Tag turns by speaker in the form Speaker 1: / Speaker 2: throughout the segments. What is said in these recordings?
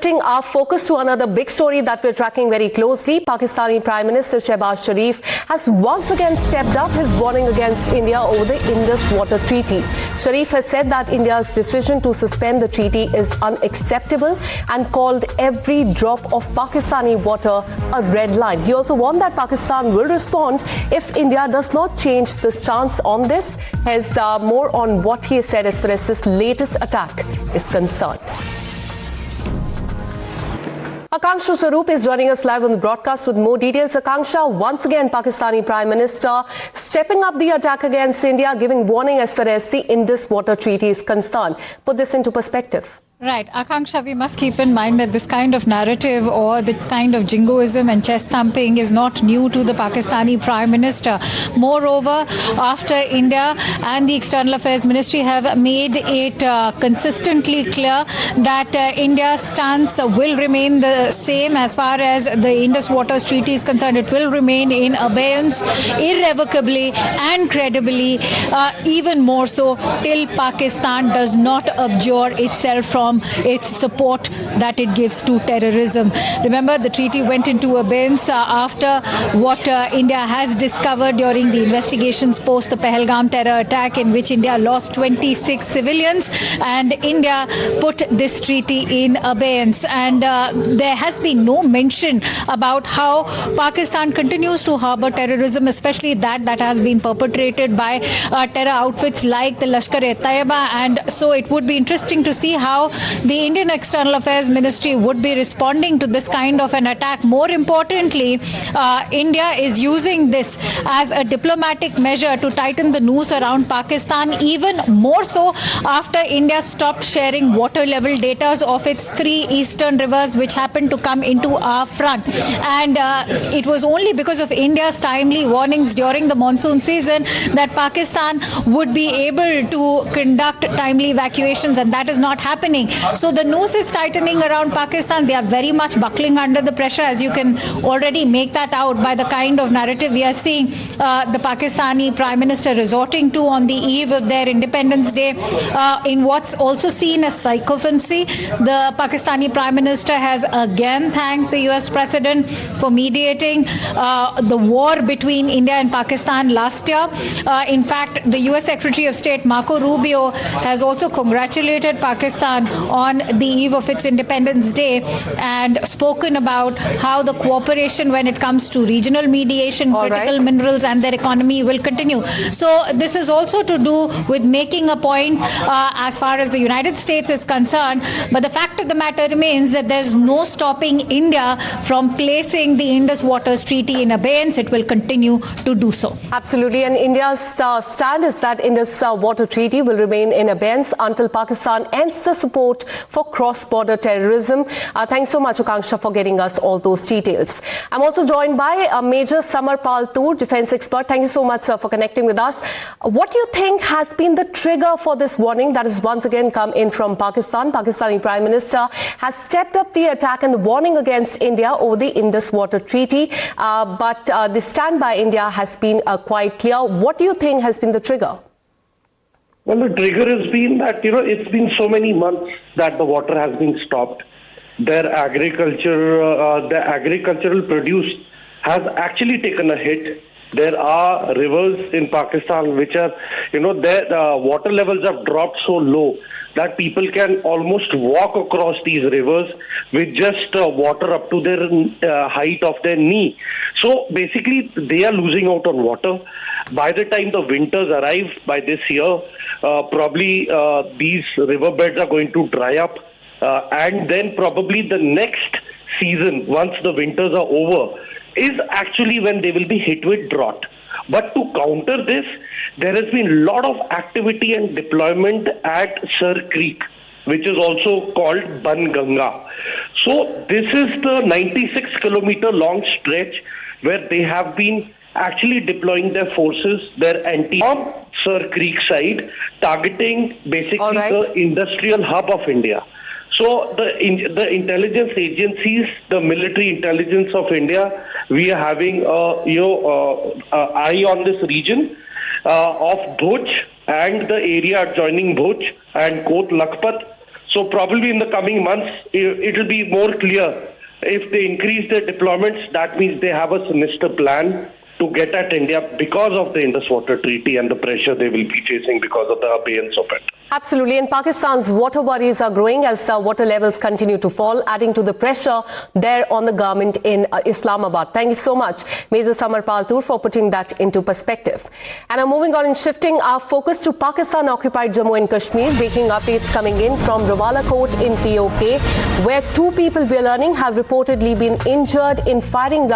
Speaker 1: shifting our focus to another big story that we're tracking very closely, Pakistani Prime Minister Shehbaz Sharif has once again stepped up his warning against India over the Indus Waters Treaty. Sharif has said that India's decision to suspend the treaty is unacceptable and called every drop of Pakistani water a red line. He also warned that Pakistan will respond if India does not change the stance on this. Here's more on what he has said as far as this latest attack is concerned. Akanksha Swaroop is joining us live on the broadcast with more details. Akanksha, once again, Pakistani Prime Minister stepping up the attack against India, giving warning as far as the Indus Waters Treaty is concerned. Put this into perspective.
Speaker 2: Right. Akanksha, we must keep in mind that this kind of narrative or the kind of jingoism and chest thumping is not new to the Pakistani Prime Minister. Moreover, after India and the External Affairs Ministry have made it consistently clear that India's stance will remain the same as far as the Indus Waters Treaty is concerned. It will remain in abeyance irrevocably and credibly, even more so till Pakistan does not abjure itself from its support that it gives to terrorism. Remember, the treaty went into abeyance after what India has discovered during the investigations post the Pahalgam terror attack, in which India lost 26 civilians, and India put this treaty in abeyance. And there has been no mention about how Pakistan continues to harbor terrorism, especially that has been perpetrated by terror outfits like the Lashkar-e-Taiba. And so it would be interesting to see how the Indian External Affairs Ministry would be responding to this kind of an attack. More importantly, India is using this as a diplomatic measure to tighten the noose around Pakistan, even more so after India stopped sharing water level data of its 3 eastern rivers which happened to come into our front. And it was only because of India's timely warnings during the monsoon season that Pakistan would be able to conduct timely evacuations, and that is not happening. So the noose is tightening around Pakistan. They are very much buckling under the pressure, as you can already make that out by the kind of narrative we are seeing the Pakistani Prime Minister resorting to on the eve of their Independence Day in what's also seen as sycophancy. The Pakistani Prime Minister has again thanked the US President for mediating the war between India and Pakistan last year. In fact, the US Secretary of State Marco Rubio has also congratulated Pakistan on the eve of its Independence Day and spoken about how the cooperation when it comes to regional mediation, critical minerals and their economy will continue. So this is also to do with making a point as far as the United States is concerned. But the fact of the matter remains that there's no stopping India from placing the Indus Waters Treaty in abeyance. It will continue to do so.
Speaker 1: Absolutely. And India's stand is that Indus Waters Treaty will remain in abeyance until Pakistan ends the support for cross-border terrorism. Thanks so much, Akanksha, for getting us all those details. I'm also joined by Major Samar Paltur, defense expert. Thank you so much, sir, for connecting with us. What do you think has been the trigger for this warning that has once again come in from Pakistan? Pakistani Prime Minister has stepped up the attack and the warning against India over the Indus Waters Treaty. But the stand by India has been quite clear. What do you think has been the trigger?
Speaker 3: Well, the trigger has been that, it's been so many months that the water has been stopped. Their agricultural produce has actually taken a hit. There are rivers in Pakistan which are, their water levels have dropped so low that people can almost walk across these rivers with just water up to their height of their knee. So basically, they are losing out on water. By the time the winters arrive by this year, probably these riverbeds are going to dry up. And then probably the next season, once the winters are over, is actually when they will be hit with drought. But to counter this, there has been a lot of activity and deployment at Sir Creek, which is also called Ban Ganga. So this is the 96-kilometer long stretch where they have been actually deploying their forces, their on Sir Creek side, targeting basically the industrial hub of India. So the intelligence agencies, the military intelligence of India, we are having eye on this region of Bhuj and the area adjoining Bhuj and Kot Lakhpat. So probably in the coming months, it will be more clear. If they increase their deployments, that means they have a sinister plan to get at India because of the Indus Water Treaty and the pressure they will be facing because of the abeyance of it.
Speaker 1: Absolutely. And Pakistan's water worries are growing as water levels continue to fall, adding to the pressure there on the government in Islamabad. Thank you so much, Major Samar Paltur, for putting that into perspective. And now moving on and shifting our focus to Pakistan-occupied Jammu and Kashmir. Breaking updates coming in from Rawala Court in POK, where 2 people we are learning have reportedly been injured in firing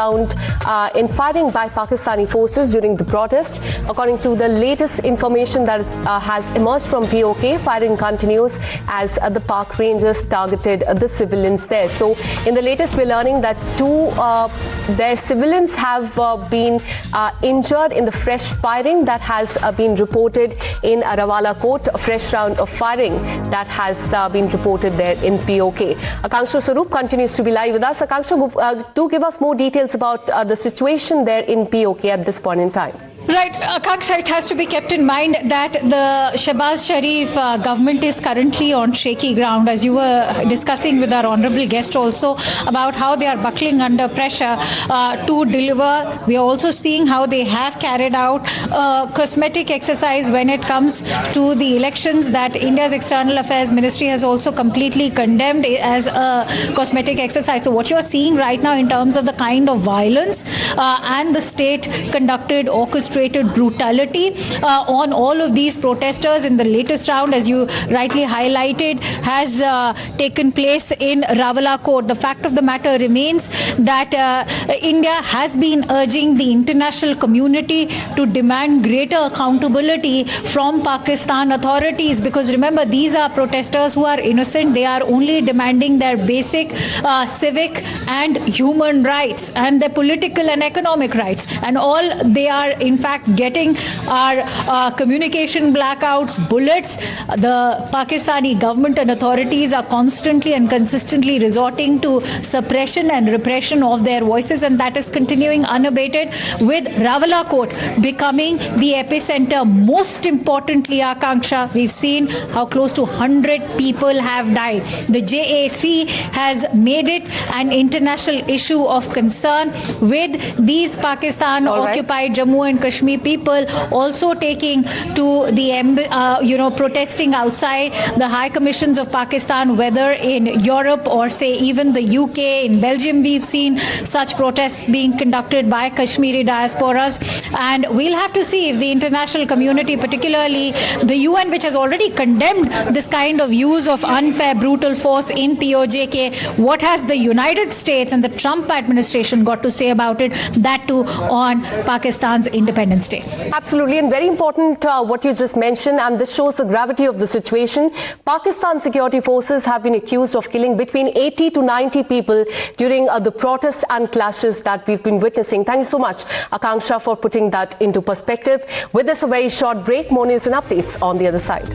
Speaker 1: by Pakistani forces during the protest. According to the latest information that has emerged from POK, firing continues as the park rangers targeted the civilians there. So in the latest, we're learning that 2 their civilians have been injured in the fresh firing that has been reported in Rawala Court. A fresh round of firing that has been reported there in POK. Akanksha Sarup continues to be live with us. Akanksha, do give us more details about the situation there in POK at this point in time.
Speaker 2: Right, Akanksha, it has to be kept in mind that the Shehbaz Sharif government is currently on shaky ground, as you were discussing with our honourable guest also about how they are buckling under pressure to deliver. We are also seeing how they have carried out a cosmetic exercise when it comes to the elections that India's External Affairs Ministry has also completely condemned as a cosmetic exercise. So what you are seeing right now in terms of the kind of violence and the state-conducted orchestration brutality on all of these protesters in the latest round, as you rightly highlighted, has taken place in Rawala Court. The fact of the matter remains that India has been urging the international community to demand greater accountability from Pakistan authorities, because remember, these are protesters who are innocent. They are only demanding their basic civic and human rights and their political and economic rights, and all they are in fact getting are communication blackouts, bullets. The Pakistani government and authorities are constantly and consistently resorting to suppression and repression of their voices, and that is continuing unabated, with Rawala Court becoming the epicenter. Most importantly, Akanksha, we've seen how close to 100 people have died. The JAC has made it an international issue of concern, with these Pakistan-occupied Jammu and Kashmir people also taking to the protesting outside the high commissions of Pakistan, whether in Europe or say even the UK. In Belgium, we've seen such protests being conducted by Kashmiri diasporas, and we'll have to see if the international community, particularly the UN, which has already condemned this kind of use of unfair, brutal force in POJK, what has the United States and the Trump administration got to say about it, that too on Pakistan's Independence Day.
Speaker 1: Absolutely, and very important what you just mentioned, and this shows the gravity of the situation. Pakistan security forces have been accused of killing between 80 to 90 people during the protests and clashes that we've been witnessing. Thank you so much, Akanksha, for putting that into perspective. With this, a very short break. More news and updates on the other side.